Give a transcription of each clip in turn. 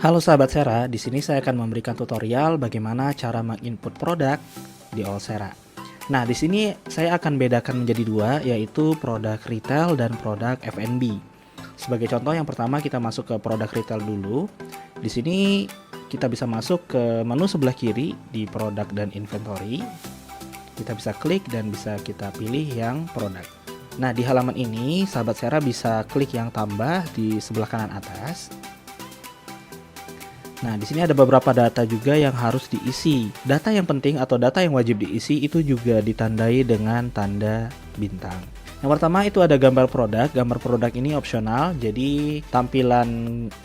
Halo sahabat Sera, di sini saya akan memberikan tutorial bagaimana cara menginput produk di Allsera. Nah, di sini saya akan bedakan menjadi dua, yaitu produk retail dan produk F&B. Sebagai contoh, yang pertama kita masuk ke produk retail dulu. Di sini kita bisa masuk ke menu sebelah kiri di produk dan inventory. Kita bisa klik dan bisa kita pilih yang produk. Nah, di halaman ini sahabat Sera bisa klik yang tambah di sebelah kanan atas. Nah, di sini ada beberapa data juga yang harus diisi. Data yang penting atau data yang wajib diisi itu juga ditandai dengan tanda bintang. Yang pertama itu ada gambar produk. Gambar produk ini opsional, jadi tampilan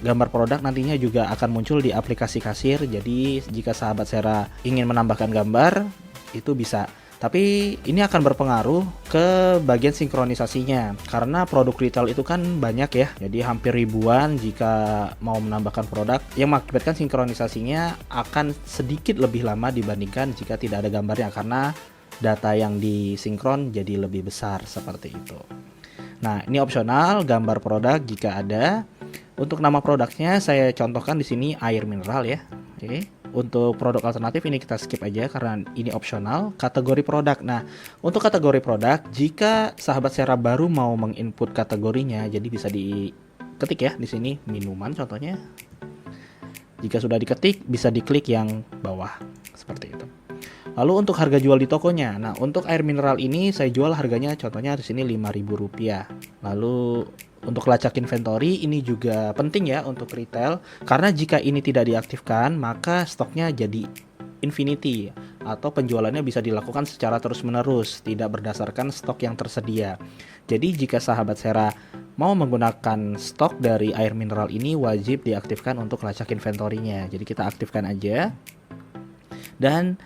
gambar produk nantinya juga akan muncul di aplikasi kasir. Jadi jika sahabat Sera ingin menambahkan gambar, itu bisa. Tapi ini akan berpengaruh ke bagian sinkronisasinya, karena produk retail itu kan banyak ya, jadi hampir ribuan. Jika mau menambahkan produk, yang mengakibatkan sinkronisasinya akan sedikit lebih lama dibandingkan jika tidak ada gambarnya, karena data yang disinkron jadi lebih besar seperti itu. Nah, ini opsional gambar produk jika ada. Untuk nama produknya saya contohkan di sini air mineral ya. Oke. Untuk produk alternatif ini kita skip aja karena ini opsional. Kategori produk. Nah, untuk kategori produk, jika sahabat Sera baru mau menginput kategorinya, jadi bisa diketik ya di sini minuman contohnya. Jika sudah diketik, bisa diklik yang bawah seperti itu. Lalu untuk harga jual di tokonya. Nah, untuk air mineral ini saya jual harganya contohnya di sini Rp5.000. Lalu untuk lacak inventory ini juga penting ya untuk retail, karena jika ini tidak diaktifkan maka stoknya jadi infinity atau penjualannya bisa dilakukan secara terus-menerus, tidak berdasarkan stok yang tersedia. Jadi jika sahabat Sera mau menggunakan stok dari air mineral ini wajib diaktifkan untuk lacak inventory-nya. Jadi kita aktifkan aja. Dan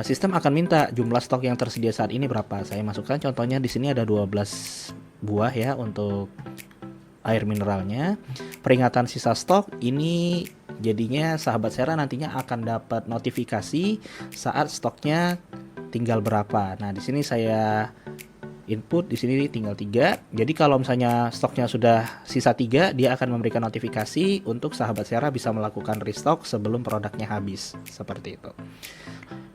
sistem akan minta jumlah stok yang tersedia saat ini berapa. Saya masukkan contohnya di sini ada 12 buah ya untuk air mineralnya. Peringatan sisa stok ini jadinya sahabat Sera nantinya akan dapat notifikasi saat stoknya tinggal berapa. Nah, di sini saya input di sini tinggal 3. Jadi kalau misalnya stoknya sudah sisa 3, dia akan memberikan notifikasi untuk sahabat Sera bisa melakukan restock sebelum produknya habis. Seperti itu.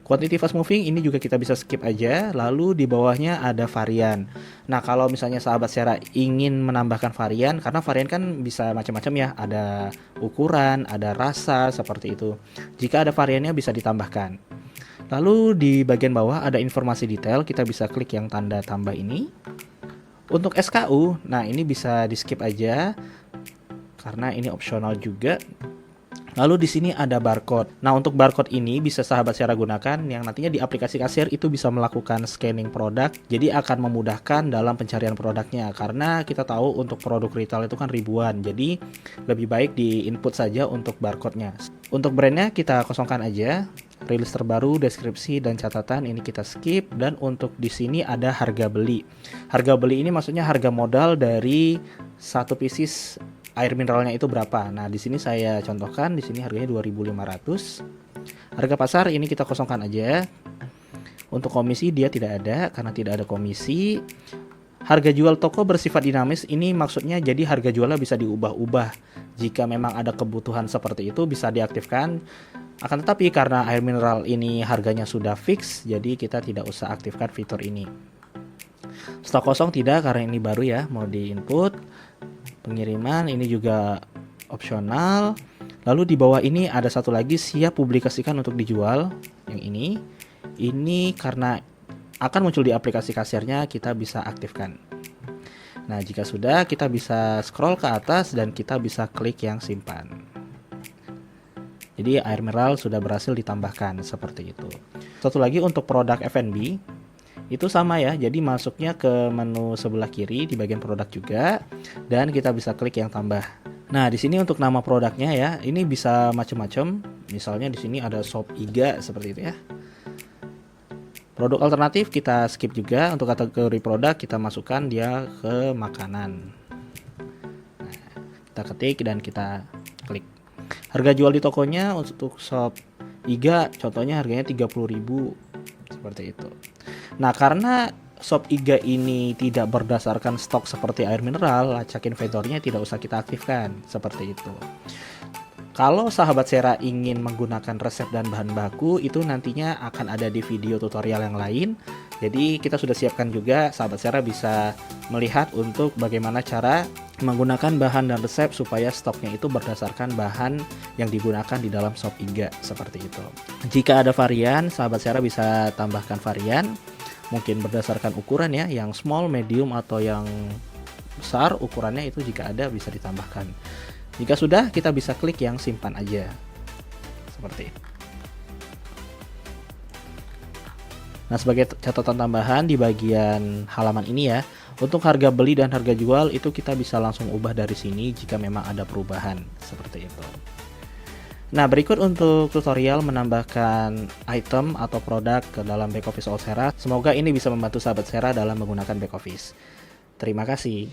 Quantity fast moving ini juga kita bisa skip aja. Lalu di bawahnya ada varian. Nah, kalau misalnya sahabat Sera ingin menambahkan varian, karena varian kan bisa macam-macam ya, ada ukuran, ada rasa seperti itu. Jika ada variannya bisa ditambahkan. Lalu di bagian bawah ada informasi detail, kita bisa klik yang tanda tambah ini. Untuk SKU, nah ini bisa di skip aja karena ini opsional juga. Lalu di sini ada barcode. Nah, untuk barcode ini bisa sahabat Sera gunakan yang nantinya di aplikasi kasir itu bisa melakukan scanning produk. Jadi akan memudahkan dalam pencarian produknya, karena kita tahu untuk produk retail itu kan ribuan. Jadi lebih baik di input saja untuk barcode-nya. Untuk brandnya kita kosongkan aja. Rilis terbaru, deskripsi dan catatan ini kita skip. Dan untuk di sini ada harga beli. Harga beli ini maksudnya harga modal dari satu pieces air mineralnya itu berapa. Nah, di sini saya contohkan, di sini harganya 2.500. Harga pasar ini kita kosongkan aja. Untuk komisi dia tidak ada karena tidak ada komisi. Harga jual toko bersifat dinamis, ini maksudnya jadi harga jualnya bisa diubah-ubah. Jika memang ada kebutuhan seperti itu bisa diaktifkan. Akan tetapi karena air mineral ini harganya sudah fix, jadi kita tidak usah aktifkan fitur ini. Stok kosong tidak, karena ini baru ya, mau diinput. Pengiriman ini juga opsional. Lalu di bawah ini ada satu lagi, siap publikasikan untuk dijual. Yang ini karena akan muncul di aplikasi kasirnya, kita bisa aktifkan. Nah, jika sudah, kita bisa scroll ke atas dan kita bisa klik yang simpan. Jadi air mineral sudah berhasil ditambahkan seperti itu. Satu lagi untuk produk F&B itu sama ya, jadi masuknya ke menu sebelah kiri di bagian produk juga, dan kita bisa klik yang tambah. Nah, di sini untuk nama produknya ya, ini bisa macam-macam. Misalnya di sini ada sop iga seperti itu ya. Produk alternatif kita skip juga. Untuk kategori produk kita masukkan dia ke makanan. Nah, kita ketik dan kita klik. Harga jual di tokonya untuk sop iga contohnya harganya 30.000 seperti itu. Nah, karena sop iga ini tidak berdasarkan stok seperti air mineral, lacak inventory-nya tidak usah kita aktifkan seperti itu. Kalau sahabat Sera ingin menggunakan resep dan bahan baku, itu nantinya akan ada di video tutorial yang lain. Jadi kita sudah siapkan juga, sahabat Sera bisa melihat untuk bagaimana cara menggunakan bahan dan resep supaya stoknya itu berdasarkan bahan yang digunakan di dalam shop IGA, seperti itu. Jika ada varian, sahabat Sera bisa tambahkan varian, mungkin berdasarkan ukuran ya, yang small, medium, atau yang besar ukurannya itu jika ada bisa ditambahkan. Jika sudah, kita bisa klik yang simpan aja. Seperti itu. Nah, sebagai catatan tambahan di bagian halaman ini ya, untuk harga beli dan harga jual itu kita bisa langsung ubah dari sini jika memang ada perubahan. Seperti itu. Nah, berikut untuk tutorial menambahkan item atau produk ke dalam back office Sera. Semoga ini bisa membantu sahabat Sera dalam menggunakan back office. Terima kasih.